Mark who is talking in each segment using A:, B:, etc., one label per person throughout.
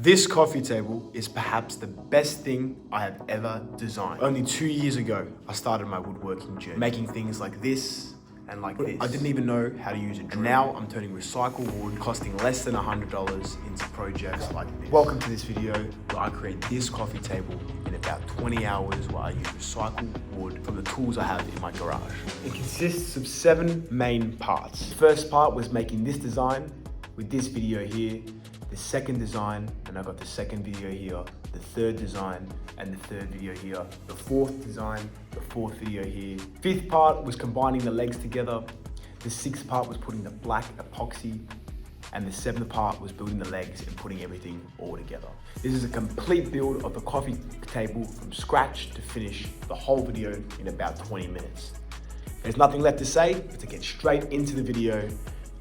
A: This coffee table is perhaps the best thing I have ever designed. Only 2 years ago, I started my woodworking journey, making things like this and like this. I didn't even know how to use a drill. And now I'm turning recycled wood costing less than $100 into projects like this. Welcome to this video where I create this coffee table in about 20 hours where I use recycled wood from the tools I have in my garage. It consists of 7 main parts. The first part was making this design with this video here. The second design, and I got the second video here, the third design, and the third video here, the fourth design, the fourth video here. Fifth part was combining the legs together. The sixth part was putting the black epoxy, and the seventh part was building the legs and putting everything all together. This is a complete build of the coffee table from scratch to finish, the whole video in about 20 minutes. There's nothing left to say, but to get straight into the video.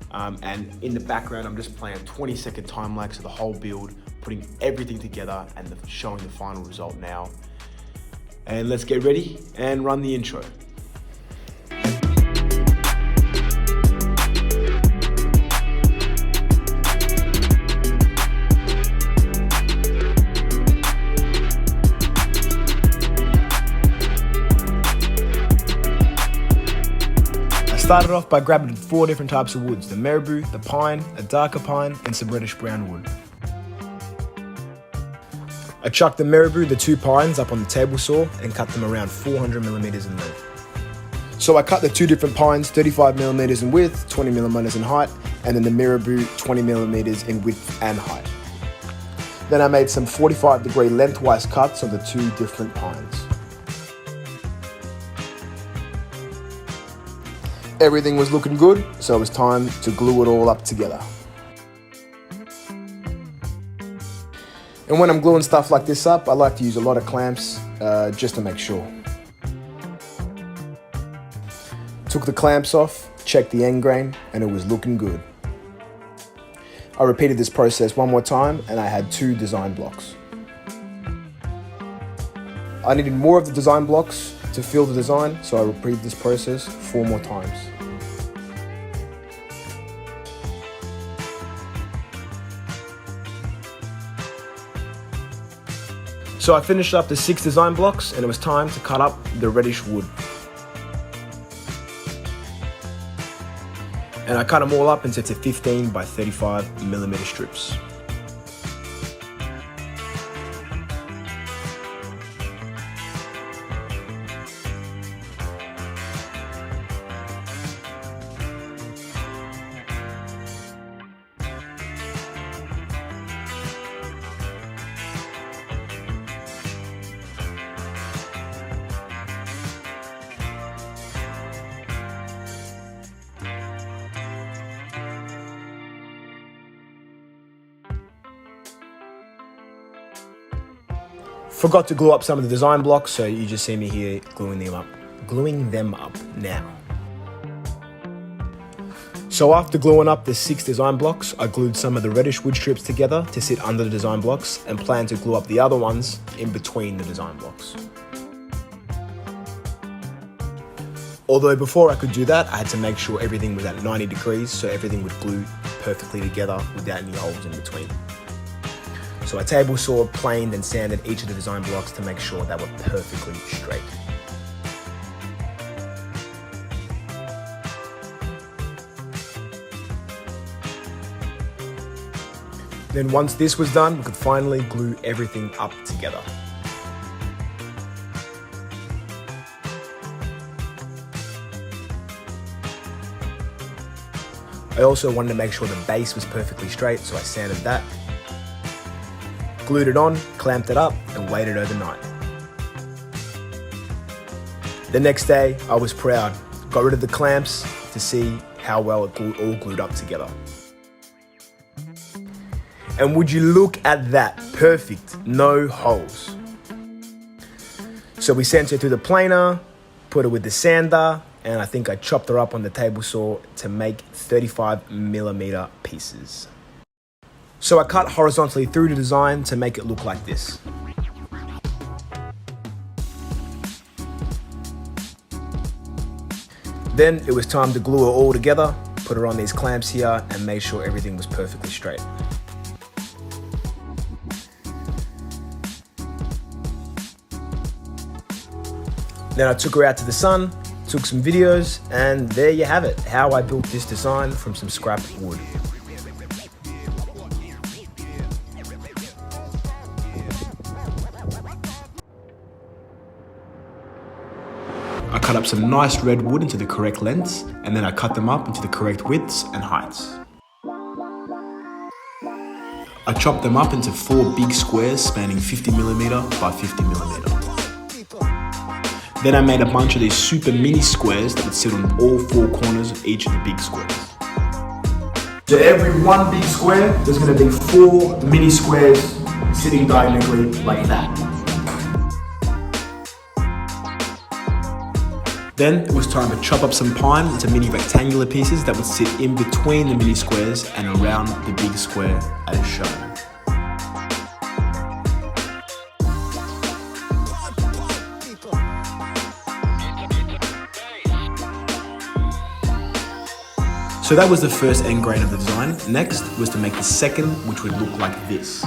A: And in the background, I'm just playing a 20-second time lapse of the whole build, putting everything together and showing the final result now. And let's get ready and run the intro. Started off by grabbing 4 different types of woods: the marabou, the pine, a darker pine, and some reddish brown wood. I chucked the marabou, the 2 pines, up on the table saw and cut them around 400 millimeters in length. So I cut the 2 different pines 35 millimeters in width, 20 millimeters in height, and then the marabou 20 millimeters in width and height. Then I made some 45-degree lengthwise cuts of the 2 different pines. Everything was looking good, so it was time to glue it all up together. And when I'm gluing stuff like this up, I like to use a lot of clamps just to make sure. Took the clamps off, checked the end grain, and it was looking good. I repeated this process one more time, and I had 2 design blocks. I needed more of the design blocks to fill the design, so I repeated this process 4 more times. So I finished up the 6 design blocks, and it was time to cut up the reddish wood. And I cut them all up into 15 by 35 millimeter strips. Forgot to glue up some of the design blocks, so you just see me here gluing them up now. So after gluing up the 6 design blocks, I glued some of the reddish wood strips together to sit under the design blocks and plan to glue up the other ones in between the design blocks. Although before I could do that, I had to make sure everything was at 90 degrees so everything would glue perfectly together without any holes in between. So I table saw, planed and sanded each of the design blocks to make sure they were perfectly straight. Then once this was done, we could finally glue everything up together. I also wanted to make sure the base was perfectly straight, so I sanded that. Glued it on, clamped it up, and waited overnight. The next day, I was proud. Got rid of the clamps to see how well it all glued up together. And would you look at that? Perfect, no holes. So we sent her through the planer, put her with the sander, and I think I chopped her up on the table saw to make 35 millimeter pieces. So I cut horizontally through the design to make it look like this. Then it was time to glue it all together, put her on these clamps here and make sure everything was perfectly straight. Then I took her out to the sun, took some videos, and there you have it, how I built this design from some scrap wood. I cut up some nice red wood into the correct lengths, and then I cut them up into the correct widths and heights. I chopped them up into 4 big squares spanning 50mm by 50mm. Then I made a bunch of these super mini squares that would sit on all 4 corners of each of the big squares. So every one big square, there's going to be 4 mini squares sitting diagonally like that. Then it was time to chop up some pine into mini rectangular pieces that would sit in between the mini squares and around the big square as shown. So that was the first end grain of the design. Next was to make the second, which would look like this.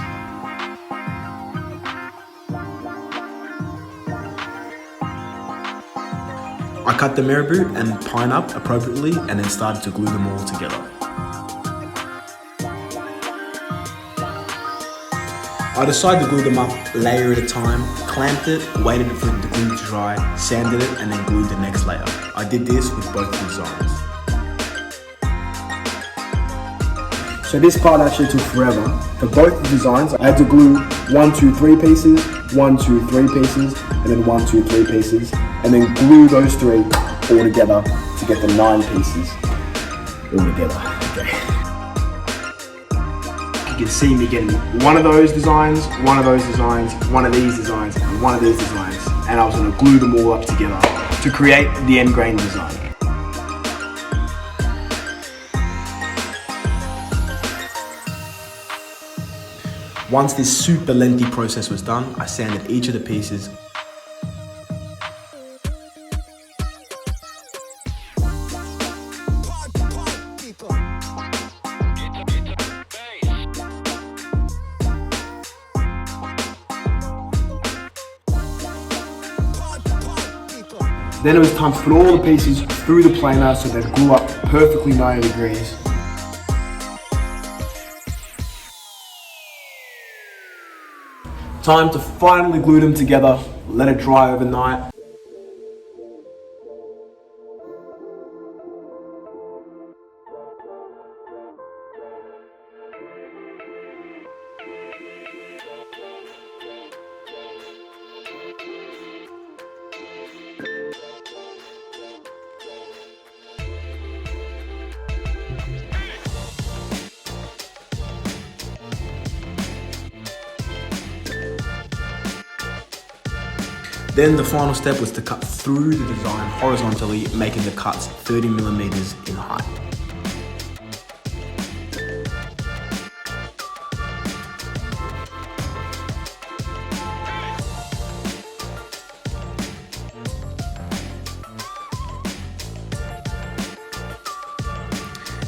A: I cut the marabou and pine up appropriately and then started to glue them all together. I decided to glue them up layer at a time, clamped it, waited for the glue to dry, sanded it, and then glued the next layer. I did this with both designs. So this part actually took forever. For both the designs, I had to glue 1, 2, 3 pieces, 1, 2, 3 pieces, and then 1, 2, 3 pieces, and then glue those 3 all together to get the 9 pieces all together. Okay. You can see me getting one of those designs, one of those designs, one of these designs, and one of these designs, and I was going to glue them all up together to create the end grain design. Once this super lengthy process was done, I sanded each of the pieces. Then it was time to put all the pieces through the planer so they glue up perfectly 90 degrees. Time to finally glue them together, let it dry overnight. Then the final step was to cut through the design horizontally, making the cuts 30mm in height.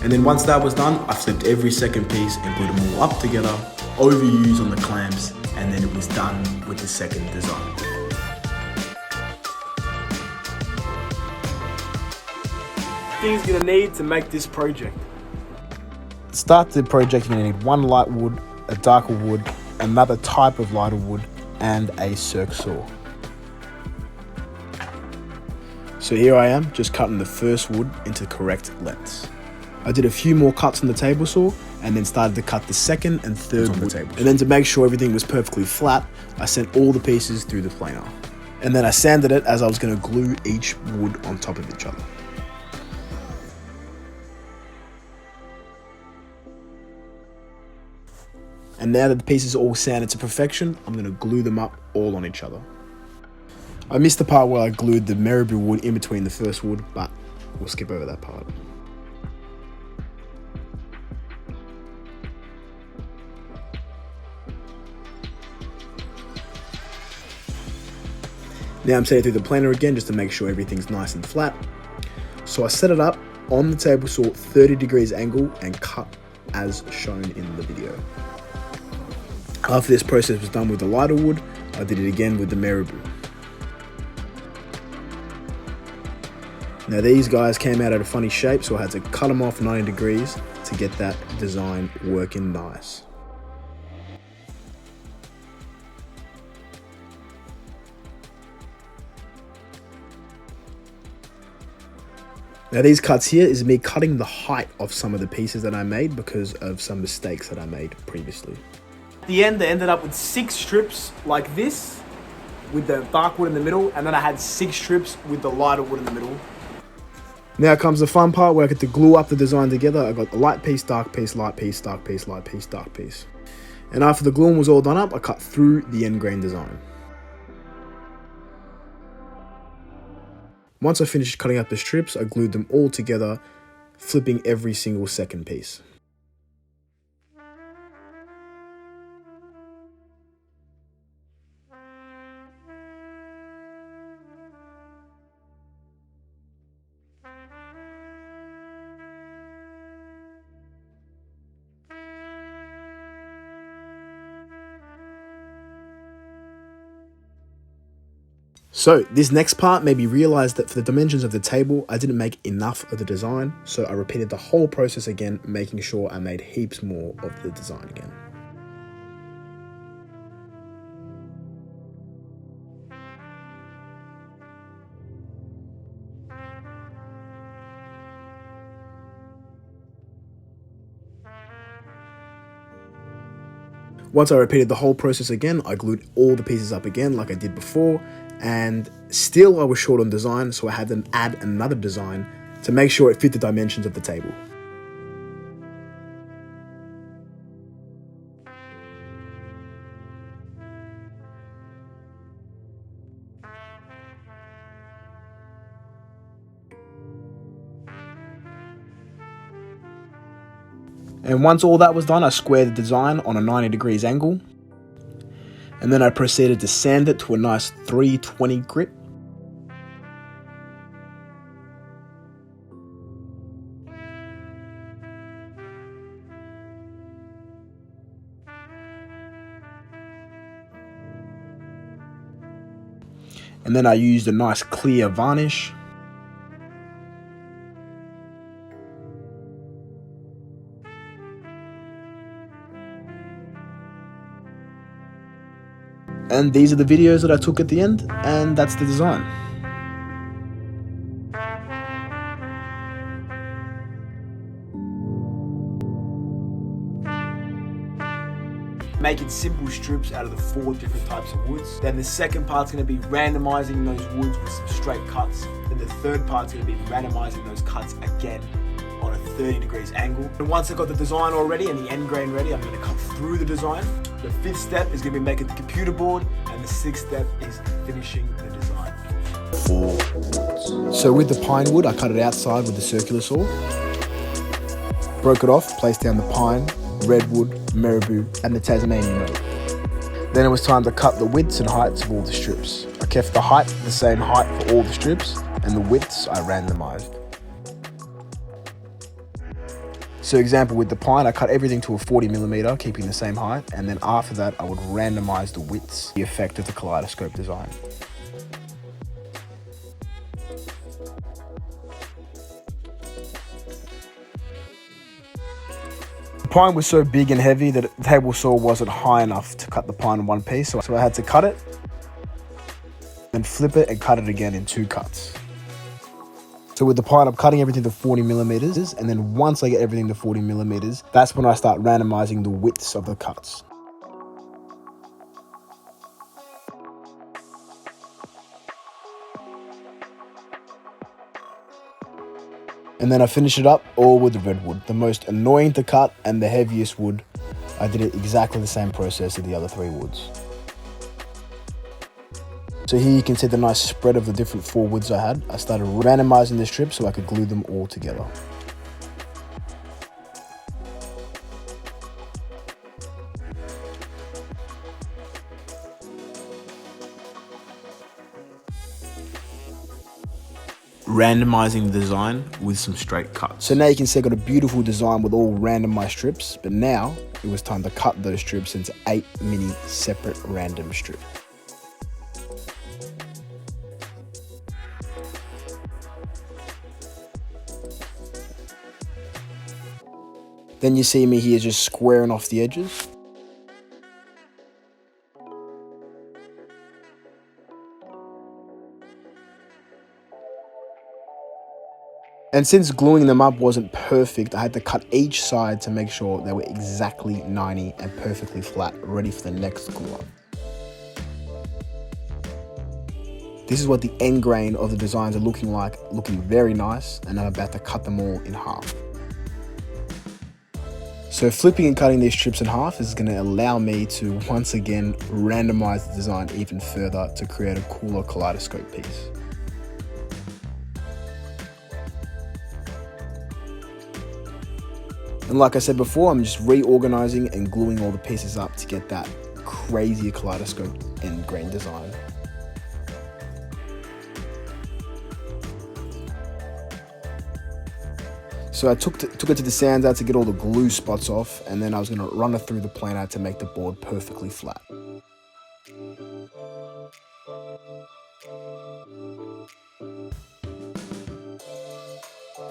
A: And then once that was done, I flipped every second piece and glued them all up together, overused on the clamps, and then it was done with the second design. Things you're gonna need to make this project. To start the project, you're gonna need 1 light wood, a darker wood, another type of lighter wood, and a circ saw. So here I am, just cutting the first wood into correct lengths. I did a few more cuts on the table saw, and then started to cut the second and third on the table. And then to make sure everything was perfectly flat, I sent all the pieces through the planer. And then I sanded it as I was gonna glue each wood on top of each other. And now that the pieces are all sanded to perfection, I'm going to glue them up all on each other. I missed the part where I glued the marabou wood in between the first wood, but we'll skip over that part. Now I'm setting through the planer again just to make sure everything's nice and flat. So I set it up on the table saw 30 degrees angle and cut as shown in the video. After this process was done with the lighter wood, I did it again with the marabou. Now these guys came out at a funny shape, so I had to cut them off 90 degrees to get that design working nice. Now these cuts here is me cutting the height of some of the pieces that I made because of some mistakes that I made previously. At the end, they ended up with 6 strips like this, with the dark wood in the middle, and then I had 6 strips with the lighter wood in the middle. Now comes the fun part where I get to glue up the design together. I got a light piece, dark piece, light piece, dark piece, light piece, dark piece. And after the gluing was all done up, I cut through the end grain design. Once I finished cutting up the strips, I glued them all together, flipping every single second piece. So this next part made me realize that for the dimensions of the table, I didn't make enough of the design. So I repeated the whole process again, making sure I made heaps more of the design again. Once I repeated the whole process again, I glued all the pieces up again like I did before, and still I was short on design, so I had to add another design to make sure it fit the dimensions of the table. And once all that was done, I squared the design on a 90 degrees angle. And then I proceeded to sand it to a nice 320 grit. And then I used a nice clear varnish. And these are the videos that I took at the end, and that's the design. Making simple strips out of the 4 different types of woods. Then the second part's going to be randomizing those woods with some straight cuts. Then the third part's going to be randomizing those cuts again on a 30 degrees angle. And once I got the design all ready and the end grain ready, I'm going to cut through the design. The 5th step is going to be making the computer board, and the 6th step is finishing the design. 4 woods. So with the pine wood, I cut it outside with the circular saw. Broke it off, placed down the pine, redwood, marabou, and the Tasmanian oak. Then it was time to cut the widths and heights of all the strips. I kept the height the same height for all the strips, and the widths I randomized. So example, with the pine, I cut everything to a 40mm, keeping the same height, and then after that, I would randomize the widths, the effect of the kaleidoscope design. The pine was so big and heavy that the table saw wasn't high enough to cut the pine in one piece, so I had to cut it, then flip it and cut it again in 2 cuts. So with the pine, I'm cutting everything to 40mm, and then once I get everything to 40mm, that's when I start randomizing the widths of the cuts. And then I finish it up all with the redwood, the most annoying to cut and the heaviest wood. I did it exactly the same process as the other 3 woods. So here you can see the nice spread of the different 4 woods I had. I started randomizing the strips so I could glue them all together. Randomizing the design with some straight cuts. So now you can see I got a beautiful design with all randomized strips, but now it was time to cut those strips into 8 mini separate random strips. Then you see me here just squaring off the edges. And since gluing them up wasn't perfect, I had to cut each side to make sure they were exactly 90 and perfectly flat, ready for the next glue up. This is what the end grain of the designs are looking like, looking very nice, and I'm about to cut them all in half. So flipping and cutting these strips in half is going to allow me to once again randomize the design even further to create a cooler kaleidoscope piece. And like I said before, I'm just reorganizing and gluing all the pieces up to get that crazy kaleidoscope end grain design. So I took it to the sander to get all the glue spots off, and then I was going to run it through the planer to make the board perfectly flat.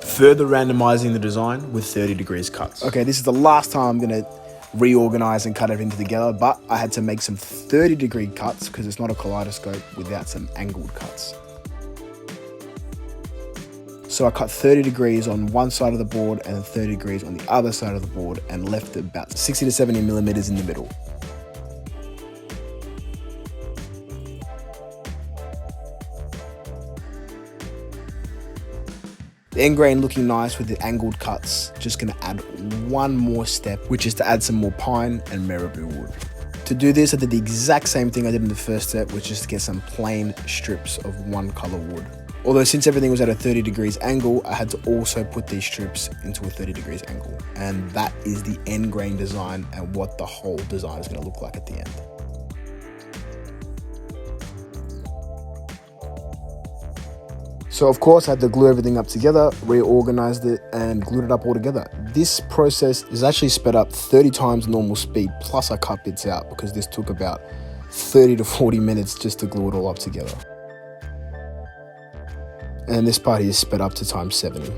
A: Further randomizing the design with 30 degrees cuts. Okay, this is the last time I'm going to reorganize and cut everything together, but I had to make some 30-degree cuts because it's not a kaleidoscope without some angled cuts. So I cut 30 degrees on one side of the board and 30 degrees on the other side of the board and left about 60 to 70 millimeters in the middle. The end grain looking nice with the angled cuts. Just gonna add one more step, which is to add some more pine and marabou wood. To do this, I did the exact same thing I did in the first step, which is to get some plain strips of one color wood. Although since everything was at a 30 degrees angle, I had to also put these strips into a 30 degrees angle. And that is the end grain design and what the whole design is gonna look like at the end. So of course I had to glue everything up together, reorganized it and glued it up all together. This process is actually sped up 30 times normal speed, plus I cut bits out because this took about 30 to 40 minutes just to glue it all up together. And this part is sped up to times 70.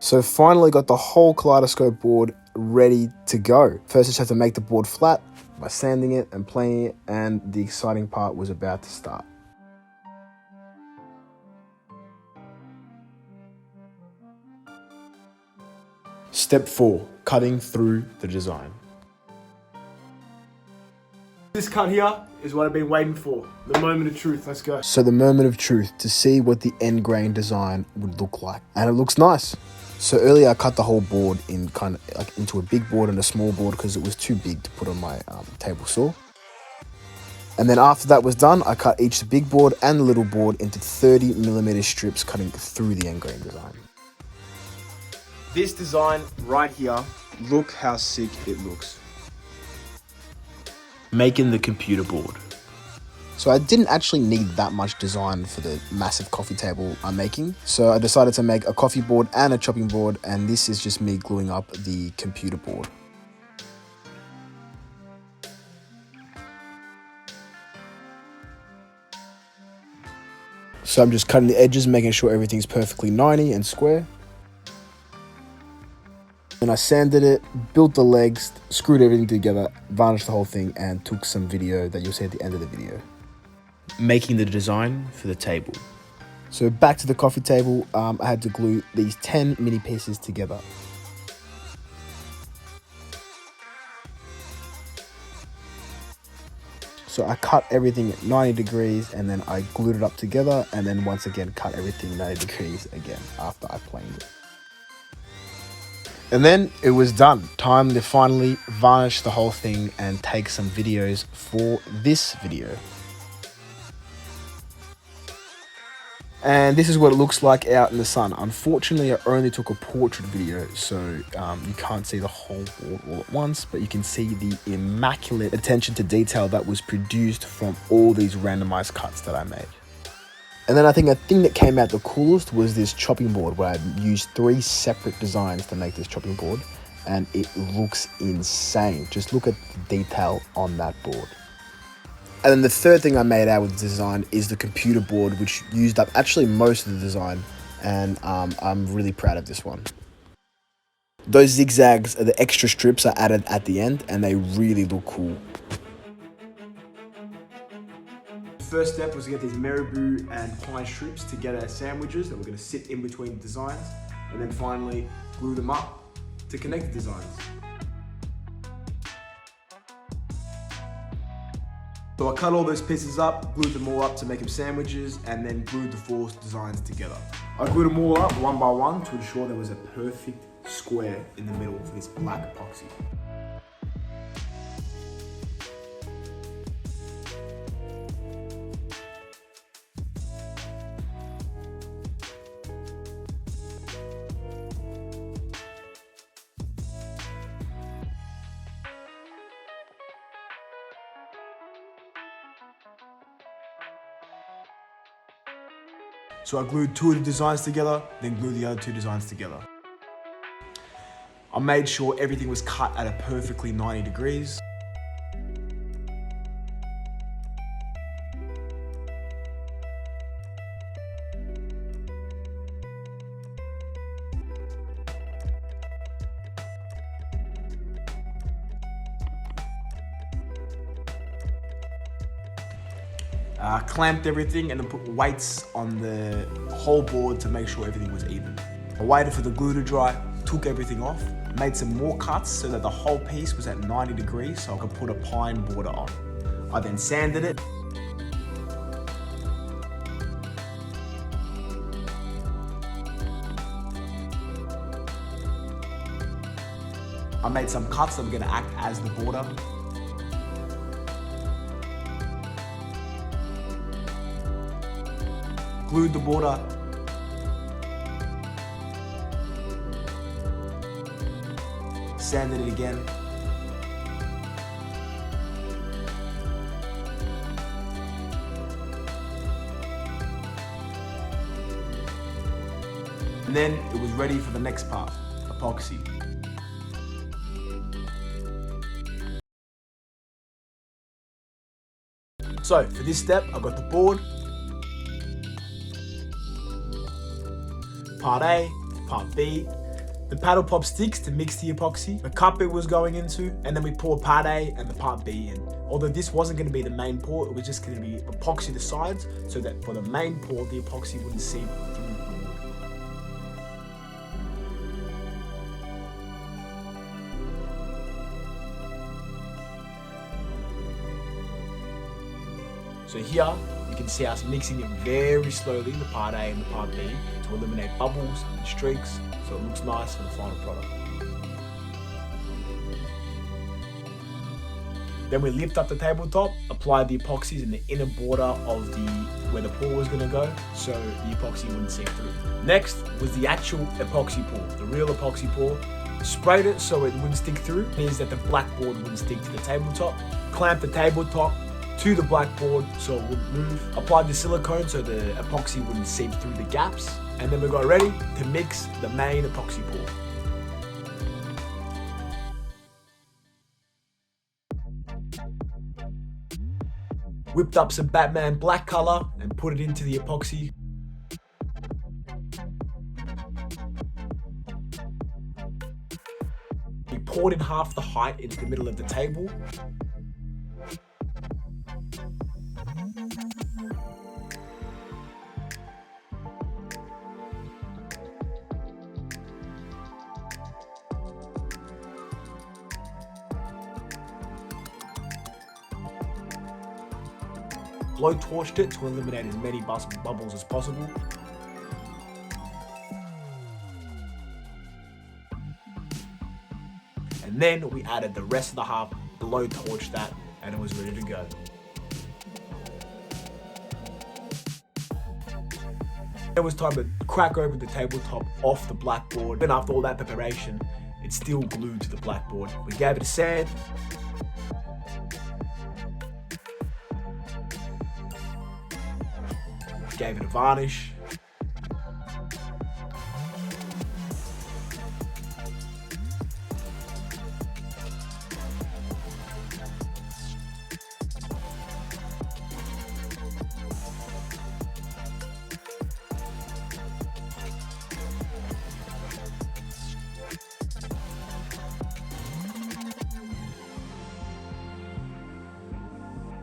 A: So finally got the whole kaleidoscope board ready to go. First I just had to make the board flat by sanding it and planing it, and the exciting part was about to start. Step 4, cutting through the design. This cut here is what I've been waiting for. The moment of truth, let's go. So the moment of truth, to see what the end grain design would look like. And it looks nice. So earlier I cut the whole board in kind of like into a big board and a small board because it was too big to put on my table saw. And then after that was done, I cut each the big board and the little board into 30 millimeter strips, cutting through the end grain design. This design right here, look how sick it looks. Making the computer board. So I didn't actually need that much design for the massive coffee table I'm making. So I decided to make a coffee board and a chopping board, and this is just me gluing up the computer board. So I'm just cutting the edges, making sure everything's perfectly 90 and square. Then I sanded it, built the legs, screwed everything together, varnished the whole thing, and took some video that you'll see at the end of the video. Making the design for the table. So back to the coffee table, I had to glue these 10 mini pieces together. So I cut everything at 90 degrees and then I glued it up together, and then once again cut everything 90 degrees again after I planed it. And then it was done. Time to finally varnish the whole thing and take some videos for this video. And this is what it looks like out in the sun. Unfortunately, I only took a portrait video, so you can't see the whole board all at once, but you can see the immaculate attention to detail that was produced from all these randomized cuts that I made. And then I think the thing that came out the coolest was this chopping board, where I used 3 separate designs to make this chopping board, and it looks insane. Just look at the detail on that board. And then the third thing I made out with the design is the computer board, which used up actually most of the design. And I'm really proud of this one. Those zigzags are the extra strips I added at the end, and they really look cool. The first step was to get these marabou and pine strips to get our sandwiches that we're going to sit in between designs, and then finally glue them up to connect the designs. So I cut all those pieces up, glued them all up to make them sandwiches, and then glued the 4 designs together. I glued them all up one by one to ensure there was a perfect square in the middle for this black epoxy. So I glued 2 of the designs together, then glued the other 2 designs together. I made sure everything was cut at a perfectly 90 degrees. Clamped everything and then put weights on the whole board to make sure everything was even. I waited for the glue to dry, took everything off, made some more cuts so that the whole piece was at 90 degrees so I could put a pine border on. I then sanded it. I made some cuts that were going to act as the border. Glued the border. Sanded it again. And then it was ready for the next part, epoxy. So for this step, I got the board, part A, part B, the paddle pop sticks to mix the epoxy, the cup it was going into, and then we pour part A and the part B in. Although this wasn't going to be the main pour, it was just going to be epoxy the sides so that for the main pour, the epoxy wouldn't seep through the wood. So here, you can see us mixing it very slowly, the part A and the part B, to eliminate bubbles and streaks, so it looks nice for the final product. Then we lift up the tabletop, apply the epoxies in the inner border of where the pour was going to go, so the epoxy wouldn't seep through. Next was the actual epoxy pour, the real epoxy pour. Sprayed it so it wouldn't stick through, means that the blackboard wouldn't stick to the tabletop. Clamped the tabletop to the blackboard so it wouldn't move. Applied the silicone so the epoxy wouldn't seep through the gaps. And then we got ready to mix the main epoxy pour. Whipped up some Batman black color and put it into the epoxy. We poured in half the height into the middle of the table. Blow torched it to eliminate as many bubbles as possible. And then we added the rest of the half, blow torched that, and it was ready to go. It was time to crack open the tabletop off the blackboard. Then after all that preparation, it's still glued to the blackboard. We gave it a sand. Gave it a varnish.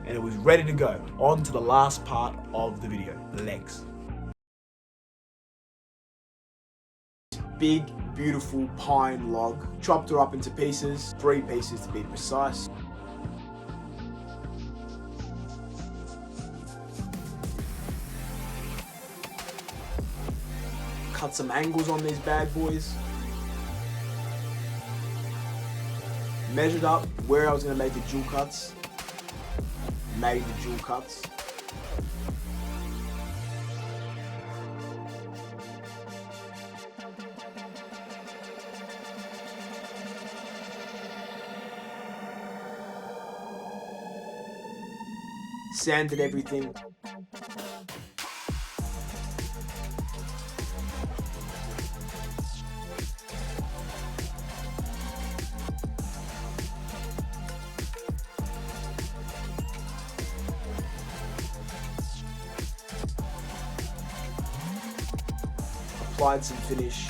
A: and it was ready to go. On to the last part of the video, the legs. Big, beautiful pine log. Chopped her up into pieces, 3 pieces to be precise. Cut some angles on these bad boys. Measured up where I was going to make the jewel cuts. Made the jewel cuts. Sanded everything. Applied some finish.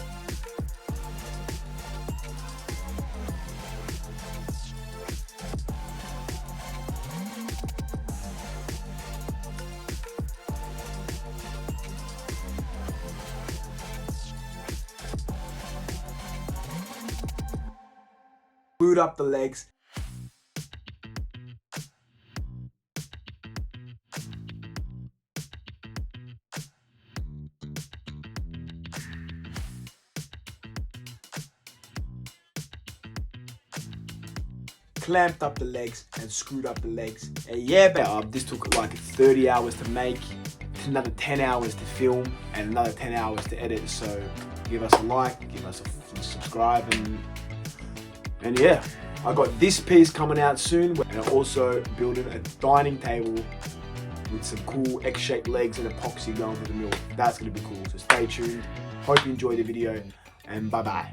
A: Glued up the legs. Clamped up the legs and screwed up the legs. And yeah, but this took like 30 hours to make, another 10 hours to film, and another 10 hours to edit. So give us a like, give us a subscribe, and yeah, I got this piece coming out soon, and I'm also building a dining table with some cool X-shaped legs and epoxy going through the middle. That's gonna be cool, so stay tuned. Hope you enjoyed the video, and bye bye.